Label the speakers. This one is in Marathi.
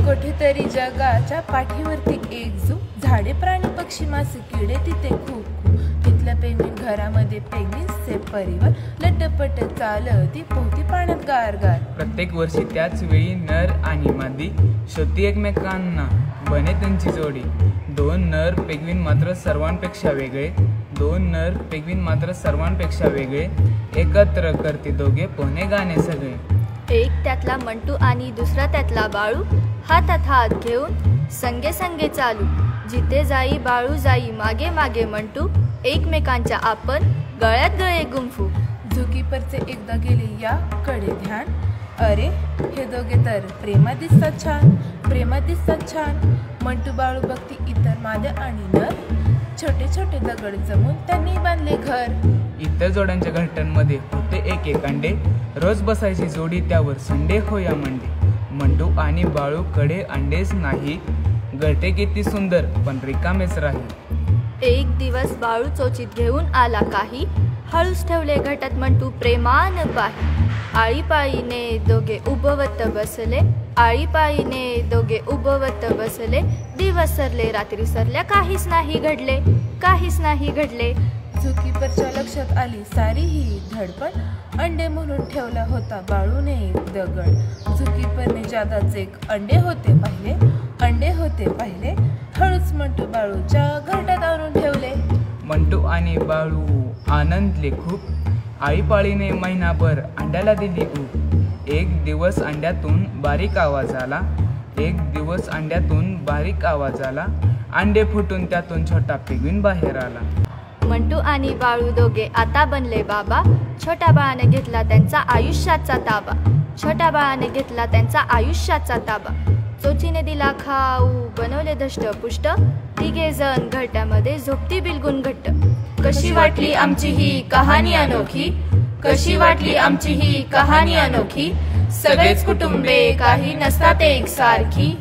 Speaker 1: कुठेतरी जगाच्या पाठीवरती एक झू, झाडे प्राणी पक्षी मासे किडे तिथे खूप तिथल्या पेंग्विन घरामध्ये पेंग्विन्सचे परिवार लटपट चालती पोहती पाण्यात गारगार।
Speaker 2: प्रत्येक वर्षी त्याच वेळी नर आणि मादी शोधती एकमेकांना, बने त्यांची जोडी। दोन नर पेंग्विन मात्र सर्वांपेक्षा वेगळे एकत्र करते दोघे पोहणे गाणे सगळे।
Speaker 3: एक त्यातला मंटू आणि दुसरा त्यातला बाळू, हातात हात घेऊन संगे संगे चालू। जिथे जाई बाळू जाई मागे मागे मंटू, एकमेकांच्या आपण गळ्यात गळे गुंफू।
Speaker 1: झुकीपरचे एकदा गेले याकडे ध्यान, अरे हे दोघे तर प्रेमात दिसतात छान। मंटू बाळू बघती इतर माद्या आणि नर, छोटे छोटे दगड जमून त्यांनी बांधले घर।
Speaker 2: इतर जोड्यांच्या घरट्यांमध्ये होते एक अंडे, रोज बसायची जोडी त्यावर संडे होया मंडे। मंटू आणि बाळू कडे अंडेच नाही, घरटे किती सुंदर पण रिकामेच राही।
Speaker 3: एक दिवस बाळू चोचीत घेऊन आला काही, हळूच ठेवले घटात मंटू प्रेमान पाही। आळीपाळीने दोघे उभवत बसले, दिवस सरले रात्री सरल्या काहीच नाही घडले।
Speaker 1: झुकीपरच्या लक्षात आली सारी ही धडपड, अंडे म्हणून ठेवला होता बाळूने एक दगड। झुकीपरने जादाच एक अंडे होते पाहिले, हळूच मंटू बाळूच्या घरट्यात आणून ठेवले।
Speaker 2: मंटू आणि बाळू आनंदले खूप, आळीपाळीने महिनाभर अंड्याला दिली ऊब। एक दिवस अंड्यातून बारीक आवाज आला, अंडे फुटून त्यातून छोटा पेंग्विन बाहेर आला।
Speaker 3: मंटू आणि बाळू दोघे आता बनले बाबा, छोट्या बाळाने घेतला त्यांचा आयुष्याचा ताबा। चोचीने दिला खाऊ, बनवले धष्टपुष्ट, तिघे जण घरट्यामध्ये झोपती बिलगुन घट्ट।
Speaker 1: कशी वाटली आमची ही कहाणी अनोखी, सगळेच कुटुंबे काही नसतात एकसारखी।